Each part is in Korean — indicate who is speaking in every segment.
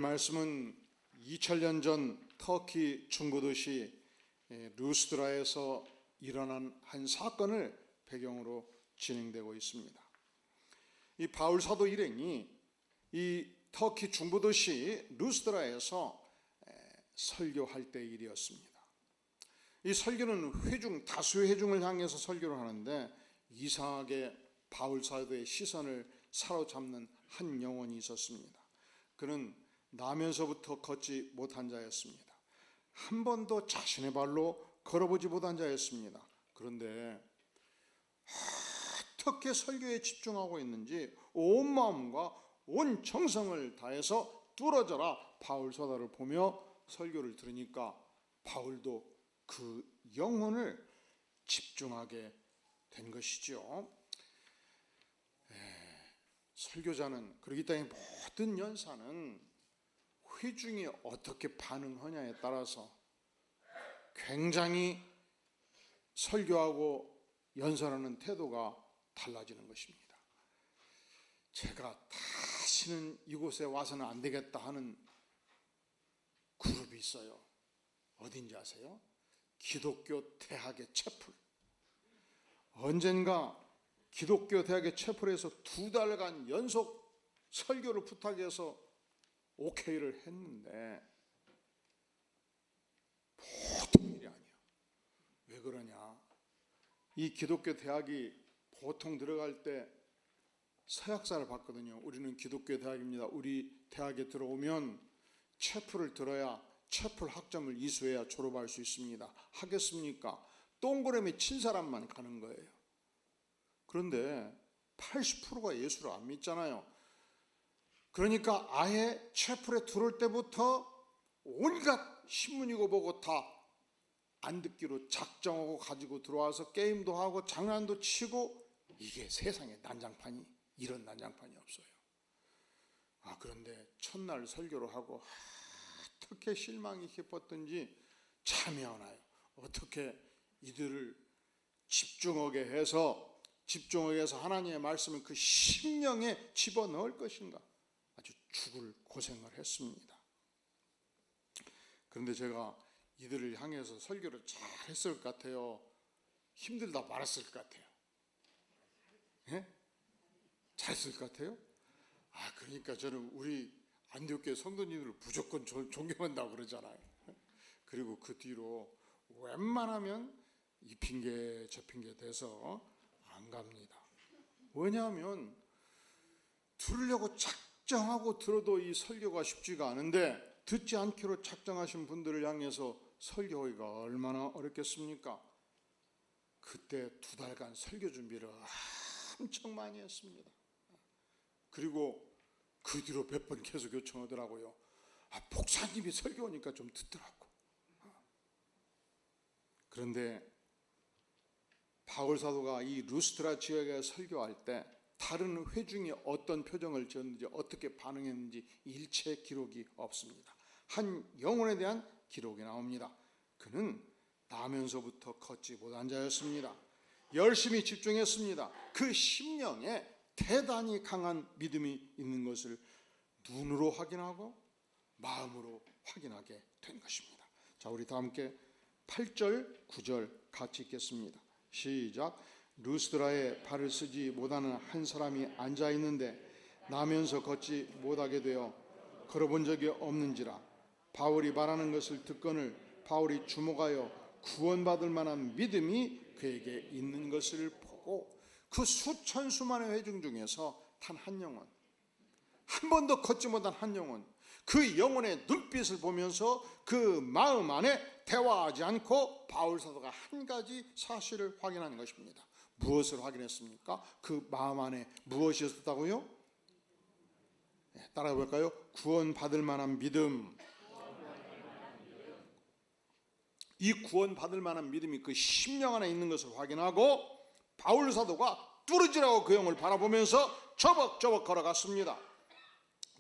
Speaker 1: 말씀은 2000년 전 터키 중부도시 루스드라에서 일어난 한 사건을 배경으로 진행되고 있습니다. 이 바울 사도 일행이 이 터키 중부도시 루스드라에서 설교할 때 일이었습니다. 이 설교는 다수의 회중을 향해서 설교를 하는데 이상하게 바울 사도의 시선을 사로잡는 한 영혼이 있었습니다. 그는 나면서부터 걷지 못한 자였습니다. 한 번도 자신의 발로 걸어보지 못한 자였습니다. 그런데 어떻게 설교에 집중하고 있는지 온 마음과 온 정성을 다해서 뚫어져라 바울 사도를 보며 설교를 들으니까 바울도 그 영혼을 집중하게 된 것이죠. 설교자는 그렇기 때문에 모든 연사는 회중이 어떻게 반응하냐에 따라서 굉장히 설교하고 연설하는 태도가 달라지는 것입니다. 제가 다시는 이곳에 와서는 안 되겠다 하는 그룹이 있어요. 어딘지 아세요? 기독교 대학의 채플. 언젠가 기독교 대학의 채플에서 2달간 연속 설교를 부탁해서 오케이를 했는데 보통 일이 아니야. 왜 그러냐? 이 기독교 대학이 보통 들어갈 때 서약사를 받거든요. 우리는 기독교 대학입니다. 우리 대학에 들어오면 채플을 들어야 채플 학점을 이수해야 졸업할 수 있습니다. 하겠습니까? 동그라미 친 사람만 가는 거예요. 그런데 80%가 예수를 안 믿잖아요. 그러니까 아예 채플에 들어올 때부터 온갖 신문 읽어보고 다 안 듣기로 작정하고 가지고 들어와서 게임도 하고 장난도 치고, 이게 세상에 난장판이, 이런 난장판이 없어요. 그런데 첫날 설교를 하고 어떻게 실망이 깊었던지 참이 안 와요. 어떻게 이들을 집중하게 해서 하나님의 말씀을 그 심령에 집어넣을 것인가, 아주 죽을 고생을 했습니다. 그런데 제가 이들을 향해서 설교를 잘 했을 것 같아요? 힘들다 말았을 것 같아요? 예? 잘했을 것 같아요? 그러니까 저는 우리 안디옥교회 성도님들을 무조건 존경한다고 그러잖아요. 그리고 그 뒤로 웬만하면 이 핑계 저 핑계 대서 안 갑니다. 왜냐하면 들으려고 작정하고 들어도 이 설교가 쉽지가 않은데, 듣지 않기로 작정하신 분들을 향해서 설교하기가 얼마나 어렵겠습니까? 그때 2달간 설교 준비를 엄청 많이 했습니다. 그리고 그 뒤로 몇 번 계속 요청하더라고요. 목사님이 설교하니까 좀 듣더라고. 그런데 바울 사도가 이 루스드라 지역에 설교할 때 다른 회중이 어떤 표정을 지었는지, 어떻게 반응했는지 일체 기록이 없습니다. 한 영혼에 대한 기록이 나옵니다. 그는 나면서부터 걷지 못한 자였습니다. 열심히 집중했습니다. 그 심령에 대단히 강한 믿음이 있는 것을 눈으로 확인하고 마음으로 확인하게 된 것입니다. 자, 우리 다 함께 8절, 9절 같이 읽겠습니다. 시작. 루스드라에 발을 쓰지 못하는 한 사람이 앉아 있는데 나면서 걷지 못하게 되어 걸어본 적이 없는지라. 바울이 말하는 것을 듣거늘 바울이 주목하여 구원받을 만한 믿음이 그에게 있는 것을 보고, 그 수천 수만의 회중 중에서 단 한 영혼, 한 번도 걷지 못한 한 영혼, 그 영혼의 눈빛을 보면서 그 마음 안에 대화하지 않고 바울 사도가 한 가지 사실을 확인하는 것입니다. 무엇을 확인했습니까? 그 마음 안에 무엇이 있었다고요? 따라해 볼까요? 구원받을 만한 믿음. 이 구원받을 만한 믿음이 그 심령 안에 있는 것을 확인하고 바울 사도가 뚫어지라고 그 영을 바라보면서 저벅저벅 걸어갔습니다.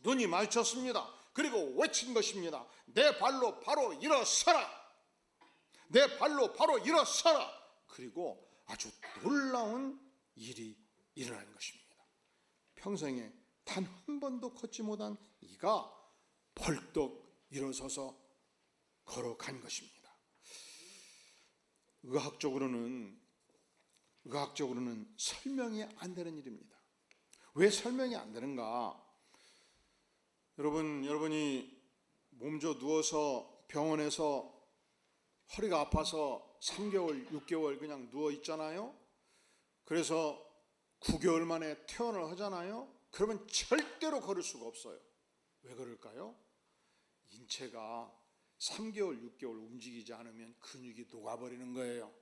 Speaker 1: 눈이 마주쳤습니다. 그리고 외친 것입니다. 내 발로 바로 일어서라. 내 발로 바로 일어서라. 그리고 아주 놀라운 일이 일어난 것입니다. 평생에 단 한 번도 걷지 못한 이가 벌떡 일어서서 걸어간 것입니다. 의학적으로는 설명이 안 되는 일입니다. 왜 설명이 안 되는가? 여러분이 몸져 누워서 병원에서 허리가 아파서 3개월, 6개월 그냥 누워 있잖아요. 그래서 9개월 만에 퇴원을 하잖아요. 그러면 절대로 걸을 수가 없어요. 왜 그럴까요? 인체가 3개월, 6개월 움직이지 않으면 근육이 녹아버리는 거예요.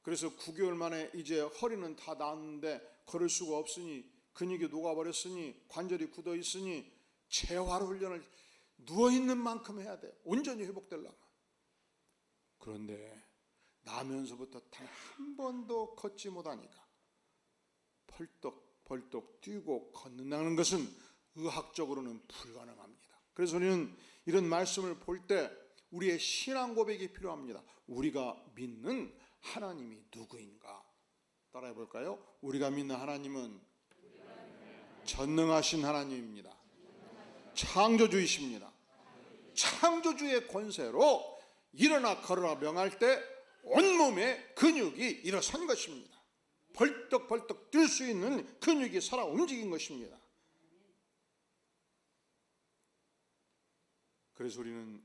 Speaker 1: 그래서 9개월 만에 이제 허리는 다 나았는데 걸을 수가 없으니, 근육이 녹아버렸으니, 관절이 굳어 있으니 재활 훈련을 누워있는 만큼 해야 돼요. 온전히 회복되려면. 그런데 나면서부터 단 한 번도 걷지 못하니까 벌떡 뛰고 걷는다는 것은 의학적으로는 불가능합니다. 그래서 우리는 이런 말씀을 볼 때 우리의 신앙 고백이 필요합니다. 우리가 믿는 하나님이 누구인가? 따라해 볼까요? 우리가 믿는 하나님은 전능하신 하나님입니다. 창조주이십니다. 창조주의 권세로 일어나 걸어라 명할 때 온몸에 근육이 일어선 것입니다. 벌떡 뛸 수 있는 근육이 살아 움직인 것입니다. 그래서 우리는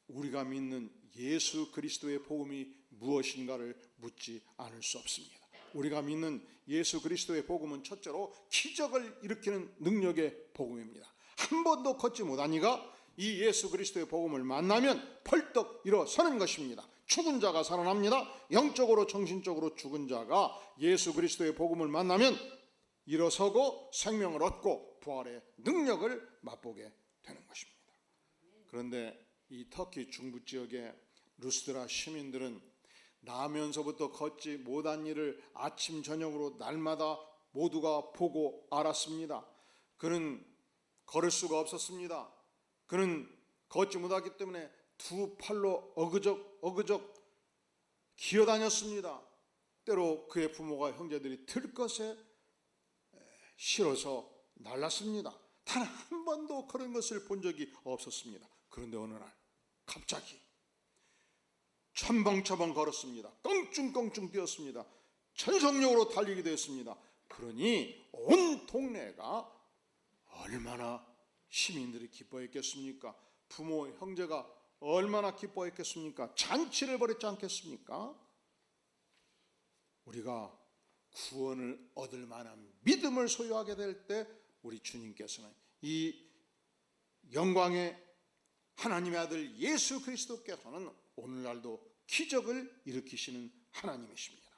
Speaker 1: 우리가 믿는 예수 그리스도의 복음이 무엇인가를 묻지 않을 수 없습니다. 우리가 믿는 예수 그리스도의 복음은 첫째로 기적을 일으키는 능력의 복음입니다. 한 번도 걷지 못하니가 이 예수 그리스도의 복음을 만나면 벌떡 일어서는 것입니다. 죽은 자가 살아납니다. 영적으로 정신적으로 죽은 자가 예수 그리스도의 복음을 만나면 일어서고 생명을 얻고 부활의 능력을 맛보게 되는 것입니다. 그런데 이 터키 중부 지역의 루스드라 시민들은 나면서부터 걷지 못한 일을 아침 저녁으로 날마다 모두가 보고 알았습니다. 그는 걸을 수가 없었습니다. 그는 걷지 못하기 때문에 두 팔로 어그적 기어다녔습니다. 때로 그의 부모가 형제들이 들것에 실어서 날랐습니다. 단 한 번도 그런 것을 본 적이 없었습니다. 그런데 어느 날 갑자기 첨벙첨벙 걸었습니다. 껑충껑충 뛰었습니다. 전속력으로 달리게 되었습니다. 그러니 온 동네가 얼마나 시민들이 기뻐했겠습니까? 부모, 형제가 얼마나 기뻐했겠습니까? 잔치를 벌였지 않겠습니까? 우리가 구원을 얻을 만한 믿음을 소유하게 될 때 우리 주님께서는 이 영광의 하나님의 아들 예수 그리스도께서는 오늘날도 기적을 일으키시는 하나님이십니다.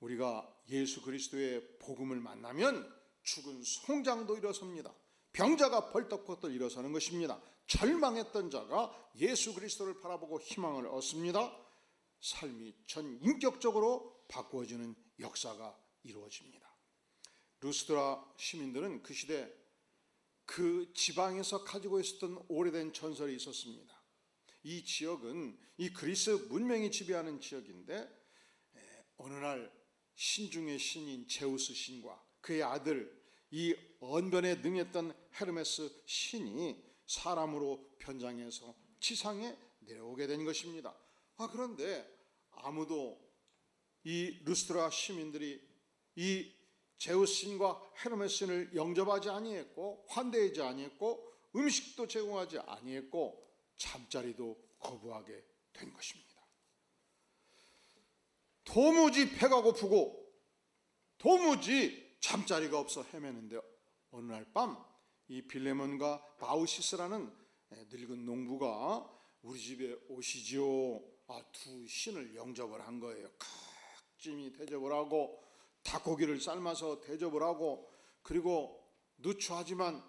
Speaker 1: 우리가 예수 그리스도의 복음을 만나면 죽은 송장도 일어섭니다. 병자가 벌떡벌떡 일어서는 것입니다. 절망했던 자가 예수 그리스도를 바라보고 희망을 얻습니다. 삶이 전 인격적으로 바꾸어지는 역사가 이루어집니다. 루스드라 시민들은 그 시대 그 지방에서 가지고 있었던 오래된 전설이 있었습니다. 이 지역은 이 그리스 문명이 지배하는 지역인데 어느 날 신 중의 신인 제우스 신과 그의 아들 이 언변에 능했던 헤르메스 신이 사람으로 변장해서 지상에 내려오게 된 것입니다. 그런데 아무도 이 루스드라 시민들이 이 제우스 신과 헤르메스 신을 영접하지 아니했고 환대하지 아니했고 음식도 제공하지 아니했고 잠자리도 거부하게 된 것입니다. 도무지 배가 고프고 도무지 잠자리가 없어 헤매는데 어느 날 밤 이 빌레몬과 바우시스라는 늙은 농부가 우리 집에 오시지요. 두 신을 영접을 한 거예요. 각짐이 대접을 하고 닭고기를 삶아서 대접을 하고 그리고 누추하지만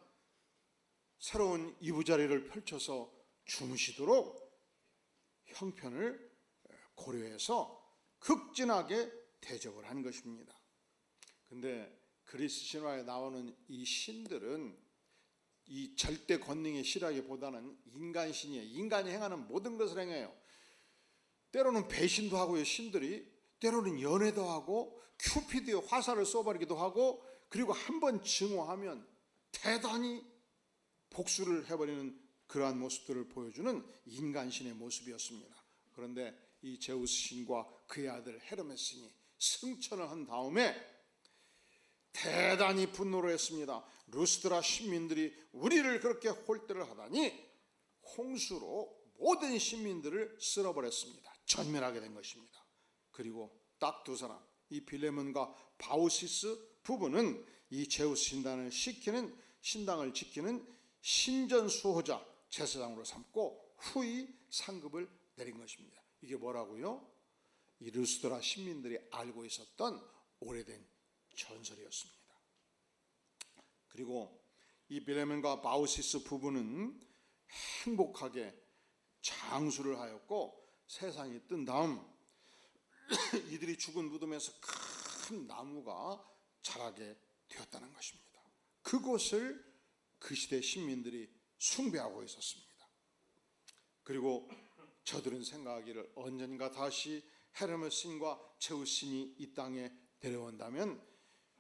Speaker 1: 새로운 이부자리를 펼쳐서 주무시도록 형편을 고려해서 극진하게 대접을 한 것입니다. 근데 그리스 신화에 나오는 이 신들은 이 절대 권능의 신이라기보다는 인간신이에요. 인간이 행하는 모든 것을 행해요. 때로는 배신도 하고요. 신들이 때로는 연애도 하고 큐피드의 화살을 쏘버리기도 하고 그리고 한번 증오하면 대단히 복수를 해버리는 그러한 모습들을 보여주는 인간신의 모습이었습니다. 그런데 이 제우스 신과 그의 아들 헤르메스 신이 승천을 한 다음에 대단히 분노를 했습니다. 루스드라 시민들이 우리를 그렇게 홀대를 하다니 홍수로 모든 시민들을 쓸어버렸습니다. 전멸하게 된 것입니다. 그리고 딱 두 사람, 이 빌레몬과 바우시스 부부는 이 제우스 신당을 지키는 신전 수호자 제사장으로 삼고 후히 상급을 내린 것입니다. 이게 뭐라고요? 이 루스드라 시민들이 알고 있었던 오래된 전설이었습니다. 그리고 이 빌레몬과 바우시스 부부는 행복하게 장수를 하였고 세상이 뜬 다음 이들이 죽은 무덤에서 큰 나무가 자라게 되었다는 것입니다. 그곳을 그 시대 시민들이 숭배하고 있었습니다. 그리고 저들은 생각하기를 언젠가 다시 헤르메스 신과 제우스 신이 이 땅에 내려온다면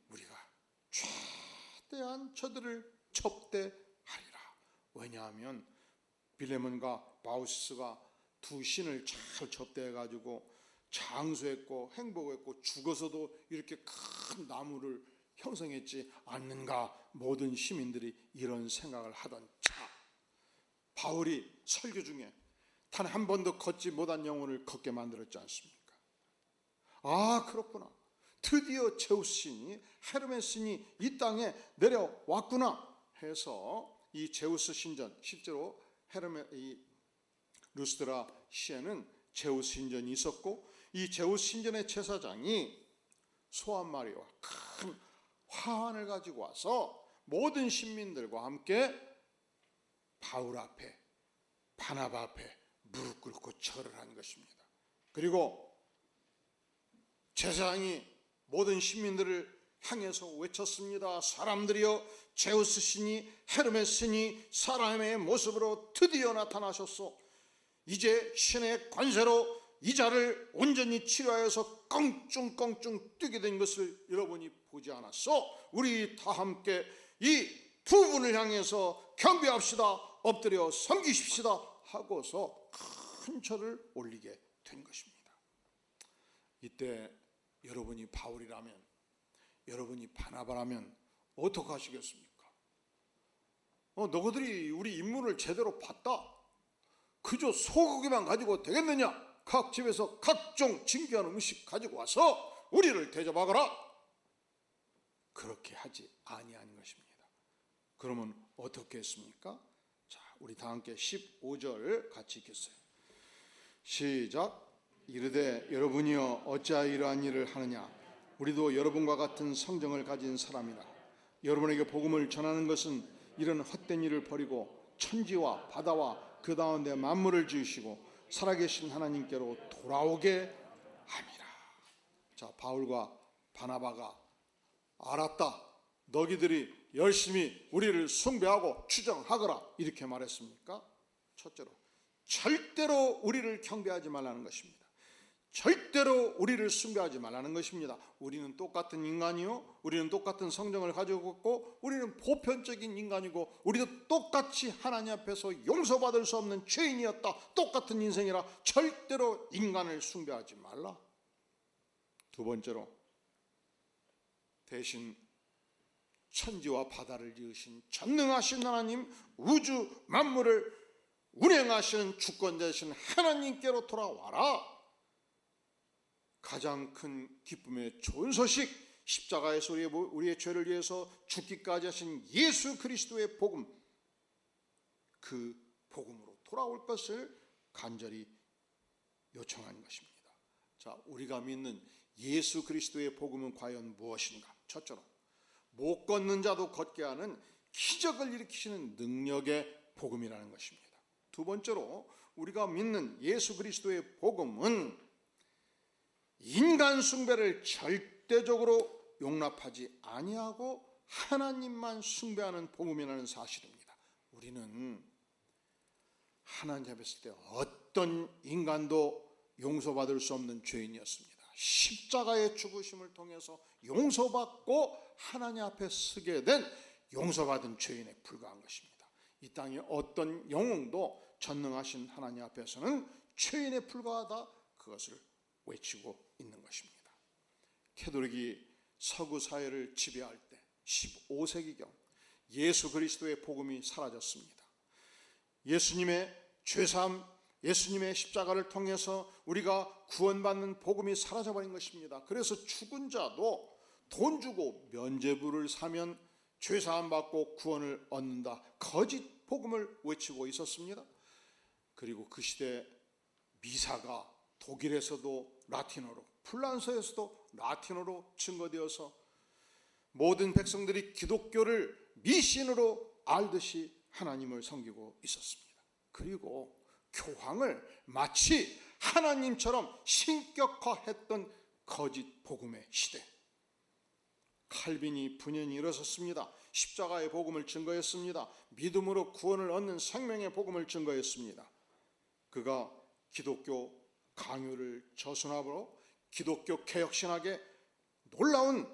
Speaker 1: 우리가 최대한 저들을 접대하리라. 왜냐하면 빌레몬과 바우시스가 두 신을 잘 접대해가지고 장수했고 행복했고 죽어서도 이렇게 큰 나무를 형성했지 않는가. 모든 시민들이 이런 생각을 하던 차, 바울이 설교 중에 단 한 번도 걷지 못한 영혼을 걷게 만들었지 않습니까? 아, 그렇구나. 드디어 제우스 신이, 헤르메스 신이 이 땅에 내려왔구나 해서 이 제우스 신전, 실제로 이 루스드라 시에는 제우스 신전이 있었고 이 제우스 신전의 제사장이 소 한 마리와 큰 화환을 가지고 와서 모든 신민들과 함께 바울 앞에, 바나바 앞에 무릎 꿇고 절을 한 것입니다. 그리고 제사장이 모든 시민들을 향해서 외쳤습니다. 사람들이여, 제우스 신이, 헤르메스 신이 사람의 모습으로 드디어 나타나셨소. 이제 신의 권세로 이 자를 온전히 치료하여서 껑충껑충 뛰게 된 것을 여러분이 보지 않았소? 우리 다 함께 이 두 분을 향해서 경배합시다. 엎드려 섬기십시다 하고서 큰 절을 올리게 된 것입니다. 이때 여러분이 바울이라면, 여러분이 바나바라면 어떻게 하시겠습니까? 너희들이 우리 임무를 제대로 봤다. 그저 소고기만 가지고 되겠느냐? 각 집에서 각종 진귀한 음식 가지고 와서 우리를 대접하거라. 그렇게 하지 아니하는 것입니다. 그러면 어떻게 했습니까? 자, 우리 다 함께 15절 같이 읽겠어요. 시작. 이르되 여러분이여 어찌하여 이러한 일을 하느냐? 우리도 여러분과 같은 성정을 가진 사람이라. 여러분에게 복음을 전하는 것은 이런 헛된 일을 버리고 천지와 바다와 그 가운데 만물을 지으시고 살아계신 하나님께로 돌아오게 함이라. 자, 바울과 바나바가 알았다. 너희들이 열심히 우리를 숭배하고 추정하거라. 이렇게 말했습니까? 첫째로, 절대로 우리를 경배하지 말라는 것입니다. 절대로 우리를 숭배하지 말라는 것입니다. 우리는 똑같은 인간이요, 우리는 똑같은 성정을 가지고 있고, 우리는 보편적인 인간이고, 우리도 똑같이 하나님 앞에서 용서받을 수 없는 죄인이었다. 똑같은 인생이라 절대로 인간을 숭배하지 말라. 두 번째로, 대신 천지와 바다를 지으신 전능하신 하나님, 우주 만물을 운행하시는 주권자이신 하나님께로 돌아와라. 가장 큰 기쁨의 좋은 소식, 십자가에서 우리의 죄를 위해서 죽기까지 하신 예수 그리스도의 복음, 그 복음으로 돌아올 것을 간절히 요청하는 것입니다. 자, 우리가 믿는 예수 그리스도의 복음은 과연 무엇인가? 첫째로, 못 걷는 자도 걷게 하는 기적을 일으키시는 능력의 복음이라는 것입니다. 두 번째로, 우리가 믿는 예수 그리스도의 복음은 인간 숭배를 절대적으로 용납하지 아니하고 하나님만 숭배하는 복음이라는 사실입니다. 우리는 하나님 앞에 때 어떤 인간도 용서받을 수 없는 죄인이었습니다. 십자가의 죽으심을 통해서 용서받고 하나님 앞에 서게 된 용서받은 죄인에 불과한 것입니다. 이 땅의 어떤 영웅도 전능하신 하나님 앞에서는 죄인에 불과하다, 그것을 외치고 있는 것입니다. 캐톨릭이 서구 사회를 지배할 때 15세기경 예수 그리스도의 복음이 사라졌습니다. 예수님의 죄사함, 예수님의 십자가를 통해서 우리가 구원받는 복음이 사라져버린 것입니다. 그래서 죽은 자도 돈 주고 면죄부를 사면 죄사함 받고 구원을 얻는다, 거짓 복음을 외치고 있었습니다. 그리고 그 시대 미사가 독일에서도 라틴어로, 프랑스에서도 라틴어로 증거되어서 모든 백성들이 기독교를 미신으로 알듯이 하나님을 섬기고 있었습니다. 그리고 교황을 마치 하나님처럼 신격화했던 거짓 복음의 시대, 칼빈이 분연히 일어섰습니다. 십자가의 복음을 증거했습니다. 믿음으로 구원을 얻는 생명의 복음을 증거했습니다. 그가 기독교 강요를 저순합으로 기독교 개혁신학에 놀라운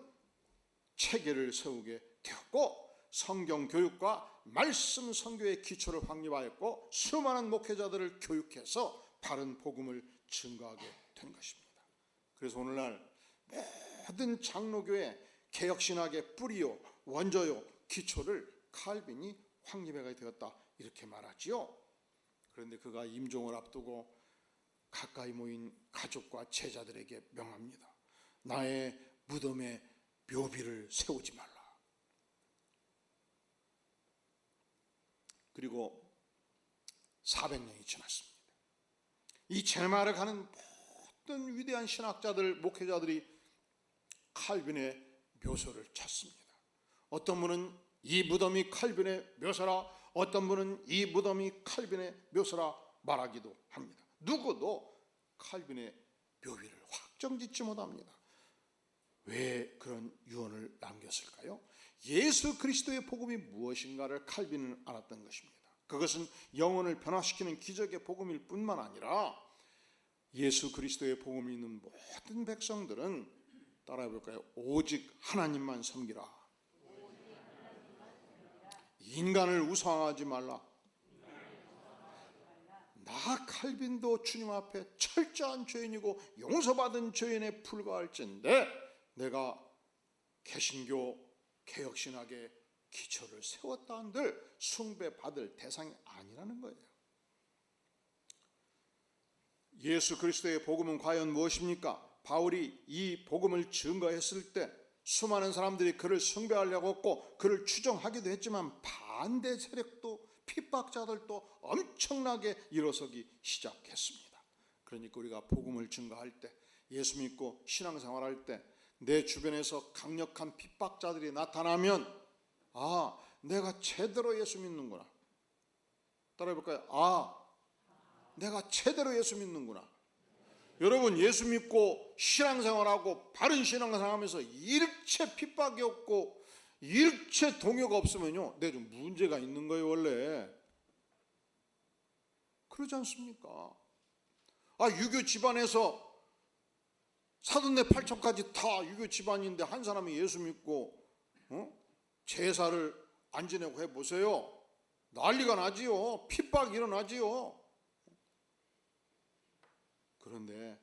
Speaker 1: 체계를 세우게 되었고, 성경 교육과 말씀 선교의 기초를 확립하였고, 수많은 목회자들을 교육해서 바른 복음을 증거하게 된 것입니다. 그래서 오늘날 모든 장로교의 개혁신학의 뿌리요, 원조요, 기초를 칼빈이 확립하게 되었다, 이렇게 말하지요. 그런데 그가 임종을 앞두고 가까이 모인 가족과 제자들에게 명합니다. 나의 무덤에 묘비를 세우지 말라. 그리고 400년이 지났습니다. 이 제마를 가는 모든 위대한 신학자들, 목회자들이 칼빈의 묘소를 찾습니다. 어떤 분은 이 무덤이 칼빈의 묘소라, 어떤 분은 이 무덤이 칼빈의 묘소라 말하기도 합니다. 누구도 칼빈의 묘비를 확정짓지 못합니다. 왜 그런 유언을 남겼을까요? 예수 그리스도의 복음이 무엇인가를 칼빈은 알았던 것입니다. 그것은 영혼을 변화시키는 기적의 복음일 뿐만 아니라 예수 그리스도의 복음이 있는 모든 백성들은, 따라해 볼까요? 오직 하나님만 섬기라. 인간을 우상하지 말라. 나 칼빈도 주님 앞에 철저한 죄인이고 용서받은 죄인에 불과할진데 내가 개신교 개혁신학의 기초를 세웠다 한들 숭배받을 대상이 아니라는 거예요. 예수 그리스도의 복음은 과연 무엇입니까? 바울이 이 복음을 증거했을 때 수많은 사람들이 그를 숭배하려고 했고 그를 추종하기도 했지만 반대 세력도, 핍박자들도 엄청나게 일어서기 시작했습니다. 그러니까 우리가 복음을 증거할 때, 예수 믿고 신앙생활할 때 내 주변에서 강력한 핍박자들이 나타나면, 아, 내가 제대로 예수 믿는구나. 따라해볼까요? 내가 제대로 예수 믿는구나. 여러분, 예수 믿고 신앙생활하고 바른 신앙생활하면서 일체 핍박이 없고 일체 동요가 없으면요, 내가 좀 문제가 있는 거예요. 원래 그러지 않습니까? 유교 집안에서 사돈네 팔촌까지 다 유교 집안인데 한 사람이 예수 믿고 제사를 안 지내고 해보세요. 난리가 나지요. 핍박이 일어나지요. 그런데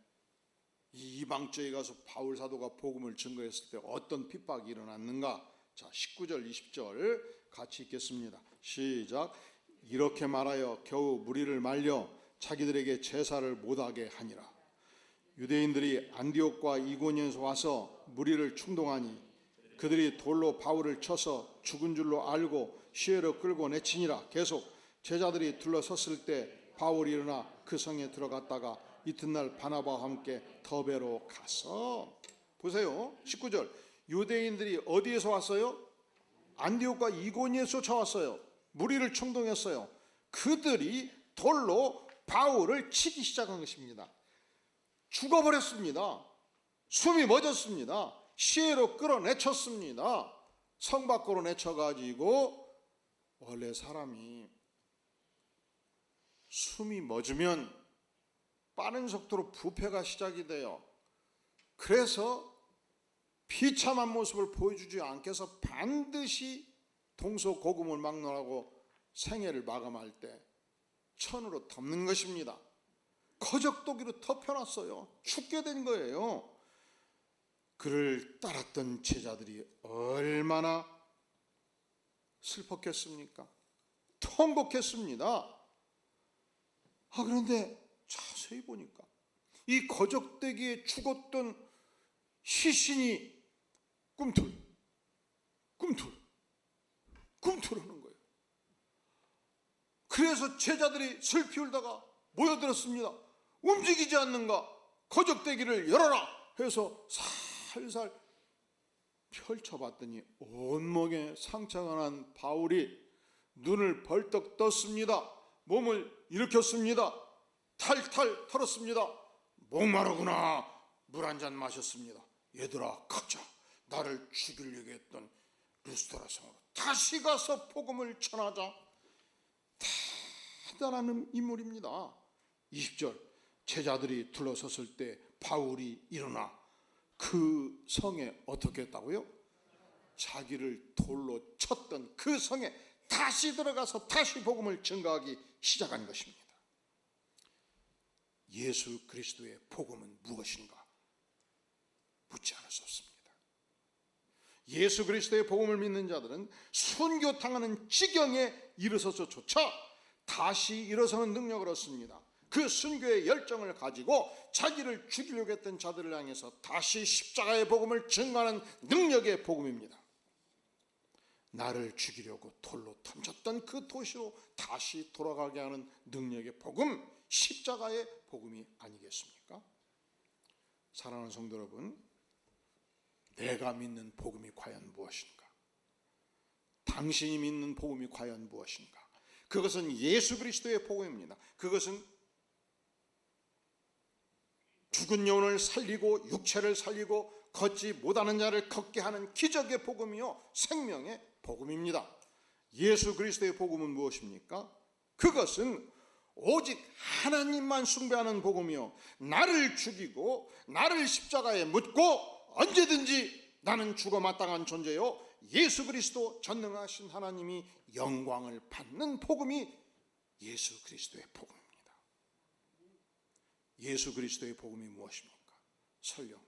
Speaker 1: 이 이방지에 가서 바울 사도가 복음을 증거했을 때 어떤 핍박이 일어났는가? 자, 19절 20절 같이 읽겠습니다. 시작. 이렇게 말하여 겨우 무리를 말려 자기들에게 제사를 못하게 하니라. 유대인들이 안디옥과 이고니에서 와서 무리를 충동하니 그들이 돌로 바울을 쳐서 죽은 줄로 알고 시외로 끌고 내치니라. 계속 제자들이 둘러섰을 때 바울이 일어나 그 성에 들어갔다가 이튿날 바나바와 함께 더베로 가서, 보세요 19절, 유대인들이 어디에서 왔어요? 안디옥과 이고니에서 찾아왔어요. 무리를 충동했어요. 그들이 돌로 바울을 치기 시작한 것입니다. 죽어버렸습니다. 숨이 멎었습니다. 시외로 끌어내쳤습니다. 성 밖으로 내쳐가지고, 원래 사람이 숨이 멎으면 빠른 속도로 부패가 시작이 돼요. 그래서 비참한 모습을 보여주지 않게 해서 반드시 동서고금을 막론하고 생애를 마감할 때 천으로 덮는 것입니다. 거적도기로 덮여놨어요. 죽게 된 거예요. 그를 따랐던 제자들이 얼마나 슬펐겠습니까? 통곡했습니다. 그런데 자세히 보니까 이 거적대기에 죽었던 시신이 꿈틀하는 거예요. 그래서 제자들이 슬피 울다가 모여들었습니다. 움직이지 않는가? 거적대기를 열어라 해서 살살 펼쳐봤더니 온몸에 상처가 난 바울이 눈을 벌떡 떴습니다. 몸을 일으켰습니다. 탈탈 털었습니다. 목마르구나. 물 한 잔 마셨습니다. 얘들아, 가자. 나를 죽이려고 했던 루스드라 성으로 다시 가서 복음을 전하자. 대단한 인물입니다. 20절, 제자들이 둘러섰을 때 바울이 일어나 그 성에 어떻게 했다고요? 자기를 돌로 쳤던 그 성에 다시 들어가서 다시 복음을 증거하기 시작한 것입니다. 예수 그리스도의 복음은 무엇인가? 묻지 않을 수 없습니다. 예수 그리스도의 복음을 믿는 자들은 순교당하는 지경에 이르서서조차 다시 일어서는 능력을 얻습니다. 그 순교의 열정을 가지고 자기를 죽이려고 했던 자들을 향해서 다시 십자가의 복음을 증거하는 능력의 복음입니다. 나를 죽이려고 돌로 던졌던 그 도시로 다시 돌아가게 하는 능력의 복음, 십자가의 복음이 아니겠습니까? 사랑하는 성도 여러분, 내가 믿는 복음이 과연 무엇인가? 당신이 믿는 복음이 과연 무엇인가? 그것은 예수 그리스도의 복음입니다. 그것은 죽은 영혼을 살리고 육체를 살리고 걷지 못하는 자를 걷게 하는 기적의 복음이요, 생명의 복음입니다. 예수 그리스도의 복음은 무엇입니까? 그것은 오직 하나님만 숭배하는 복음이요, 나를 죽이고 나를 십자가에 묻고 언제든지 나는 죽어 마땅한 존재요, 예수 그리스도 전능하신 하나님이 영광을 받는 복음이 예수 그리스도의 복음입니다. 예수 그리스도의 복음이 무엇입니까? 설령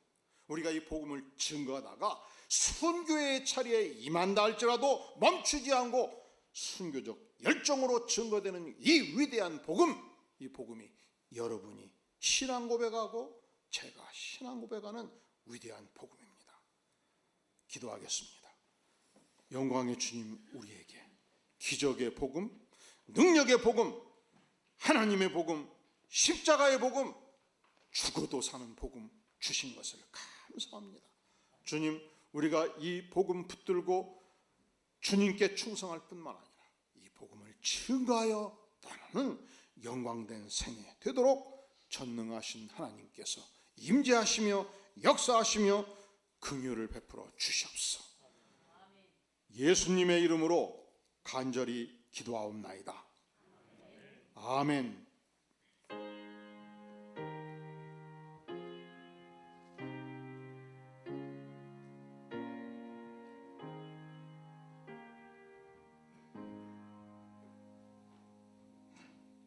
Speaker 1: 우리가 이 복음을 증거하다가 순교의 자리에 임한다 할지라도 멈추지 않고 순교적 열정으로 증거되는 이 위대한 복음, 이 복음이 여러분이 신앙 고백하고 제가 신앙 고백하는 위대한 복음입니다. 기도하겠습니다. 영광의 주님, 우리에게 기적의 복음, 능력의 복음, 하나님의 복음, 십자가의 복음, 죽어도 사는 복음 주신 것을 감사합니다. 주님, 우리가 이 복음 붙들고 주님께 충성할 뿐만 아니라 이 복음을 증거하여 떠나는 영광된 생애 되도록 전능하신 하나님께서 임재하시며 역사하시며 긍휼을 베풀어 주시옵소서. 예수님의 이름으로 간절히 기도하옵나이다. 아멘.